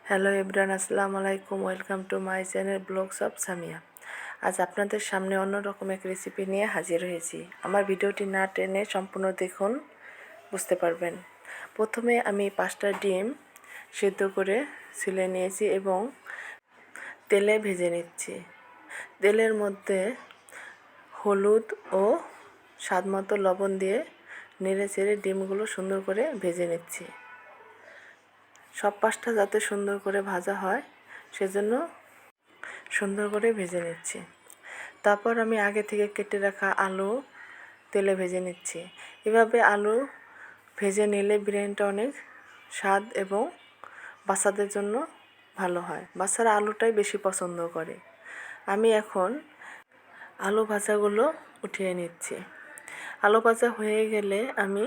Hello everyone, আসসালামু আলাইকুম। Welcome to my channel blogs of Samia. আজ আপনাদের সামনে অন্যরকম এক রেসিপি নিয়ে হাজির হয়েছি। আমার ভিডিওটি না টেনে সম্পূর্ণ দেখুন, বুঝতে পারবেন। প্রথমে আমি 5টা ডিম সিদ্ধ করে ছিলে নিয়েছি এবং তেলে ভেজে নিচ্ছি। তেলের মধ্যে হলুদ ও স্বাদমতো লবণ দিয়ে নেড়ে চেড়ে ডিমগুলো সুন্দর করে ভেজে নিচ্ছি। সব পাশটা যাতে সুন্দর করে ভাজা হয় সেজন্য সুন্দর করে ভেজে নিচ্ছি। তারপর আমি আগে থেকে কেটে রাখা আলু তেলে ভেজে নিচ্ছি। এভাবে আলু ভেজে নিলে বিরিয়ানিটা অনেক স্বাদ এবং বাচ্চাদের জন্য ভালো হয়। বাচ্চারা আলুটাই বেশি পছন্দ করে। আমি এখন আলু ভাজাগুলো উঠিয়ে নিচ্ছি। আলু ভাজা হয়ে গেলে আমি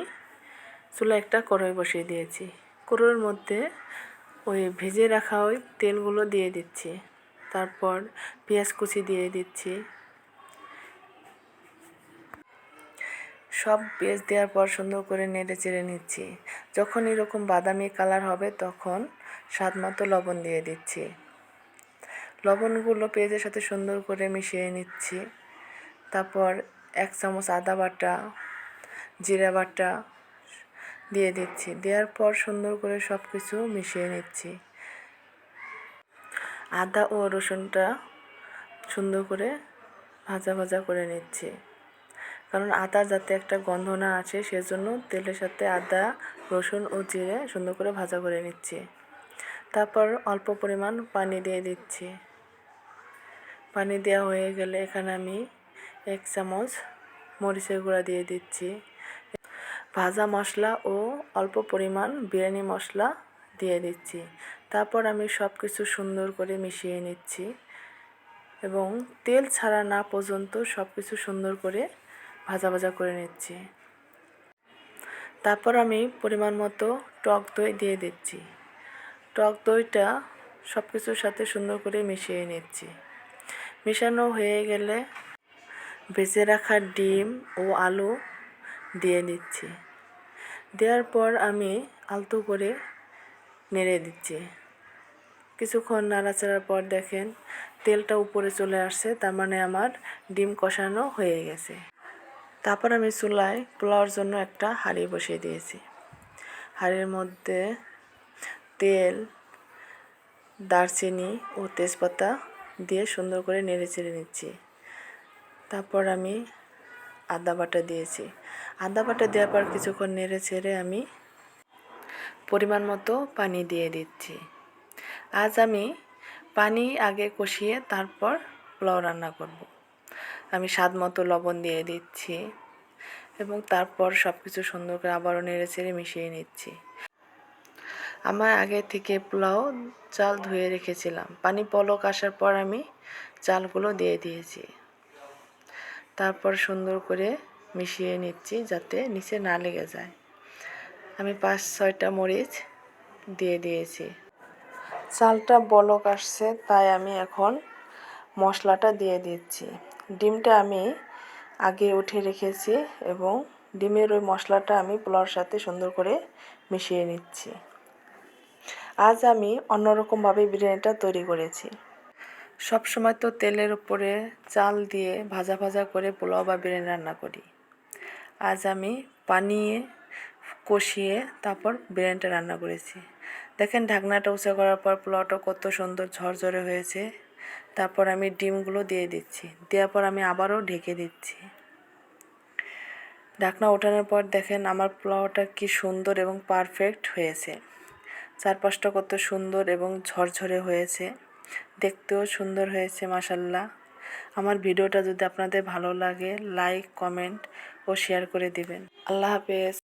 চুলায় একটা কড়াই বসিয়ে দিয়েছি। কড়াইয়ের মধ্যে ওই ভেজে রাখা ওই তেলগুলো দিয়ে দিচ্ছি। তারপর পেঁয়াজ কুচি দিয়ে দিচ্ছি। সব পেঁয়াজ দেওয়ার পর সুন্দর করে নেড়ে চেড়ে নিচ্ছি। যখন এরকম বাদামি কালার হবে তখন স্বাদ মতো লবণ দিয়ে দিচ্ছি। লবণগুলো পেঁয়াজের সাথে সুন্দর করে মিশিয়ে নিচ্ছি। তারপর 1 চামচ আদা বাটা, জিরা বাটা দিয়ে দিচ্ছি। দেওয়ার পর সুন্দর করে সব কিছু মিশিয়ে নিচ্ছি। আদা ও রসুনটা সুন্দর করে ভাজা ভাজা করে নিচ্ছি, কারণ আদা যাতে একটা গন্ধ না আসে সেজন্য তেলের সাথে আদা, রসুন ও জিরে সুন্দর করে ভাজা করে নিচ্ছি। তারপর অল্প পরিমাণ পানি দিয়ে দিচ্ছি। পানি দেওয়া হয়ে গেলে এখানে আমি 1 চামচ মরিচের গুঁড়া দিয়ে দিচ্ছি। ভাজা মশলা ও অল্প পরিমাণ বিরিয়ানি মশলা দিয়ে দিচ্ছি। তারপর আমি সব কিছু সুন্দর করে মিশিয়ে নিচ্ছি এবং তেল ছাড়া না পর্যন্ত সব কিছু সুন্দর করে ভাজা ভাজা করে নিচ্ছি। তারপর আমি পরিমাণ মতো টক দই দিয়ে দিচ্ছি। টক দইটা সব কিছুর সাথে সুন্দর করে মিশিয়ে নিচ্ছি। মেশানো হয়ে গেলে ভেজে রাখা ডিম ও আলু দিয়ে দিচ্ছি। দেওয়ার পর আমি আলতো করে নেড়ে দিচ্ছি। কিছুক্ষণ নাড়াচাড়ার পর দেখেন তেলটা উপরে চলে আসছে, তার মানে আমার ডিম কষানো হয়ে গেছে। তারপর আমি চুলায় পোলাওর জন্য একটা হাঁড়ি বসিয়ে দিয়েছি। হাঁড়ির মধ্যে তেল, দারচিনি ও তেজপাতা দিয়ে সুন্দর করে নেড়ে চেড়ে নিচ্ছি। তারপর আমি আদা বাটা দিয়েছি। আদা বাটা দেওয়ার পর কিছুক্ষণ নেড়ে চেড়ে আমি পরিমাণ মতো পানি দিয়ে দিচ্ছি। আজ আমি পানি আগে কষিয়ে তারপর পোলাও রান্না করব। আমি স্বাদ মতো লবণ দিয়ে দিচ্ছি এবং তারপর সব কিছু সুন্দর করে আবারও নেড়ে চেড়ে মিশিয়ে নিচ্ছি। আমার আগে থেকে পোলাও চাল ধুয়ে রেখেছিলাম। পানি পলক আসার পর আমি চালগুলো দিয়ে দিয়েছি। তারপর সুন্দর করে মিশিয়ে নিচ্ছি যাতে নিচে না লেগে যায়। আমি 5-6টা মরিচ দিয়ে দিয়েছি। চালটা বলক আসছে, তাই আমি এখন মশলাটা দিয়ে দিচ্ছি। ডিমটা আমি আগে উঠিয়ে রেখেছি এবং ডিমের ওই মশলাটা আমি পোলাওর সাথে সুন্দর করে মিশিয়ে নিচ্ছি। আজ আমি অন্যরকমভাবে বিরিয়ানিটা তৈরি করেছি। সবসময় তো তেলের উপরে চাল দিয়ে ভাজা ভাজা করে পোলাও বা বিরিয়ানি রান্না করি। আজ আমি পানি কষিয়ে তারপর বিরিয়ানিটা রান্না করেছি। দেখেন ঢাকনাটা উঁচা করার পর পোলাওটা কত সুন্দর ঝরঝরে হয়েছে। তারপর আমি ডিমগুলো দিয়ে দিচ্ছি। দেওয়ার পর আমি আবারও ঢেকে দিচ্ছি। ঢাকনা ওঠানোর পর দেখেন আমার পোলাওটা কি সুন্দর এবং পারফেক্ট হয়েছে। চারপাশটা কত সুন্দর এবং ঝরঝরে হয়েছে, দেখতেও সুন্দর হয়েছে মাশাআল্লাহ। আমার ভিডিওটা যদি আপনাদের ভালো লাগে লাইক, কমেন্ট ও শেয়ার করে দিবেন। আল্লাহ হাফেজ।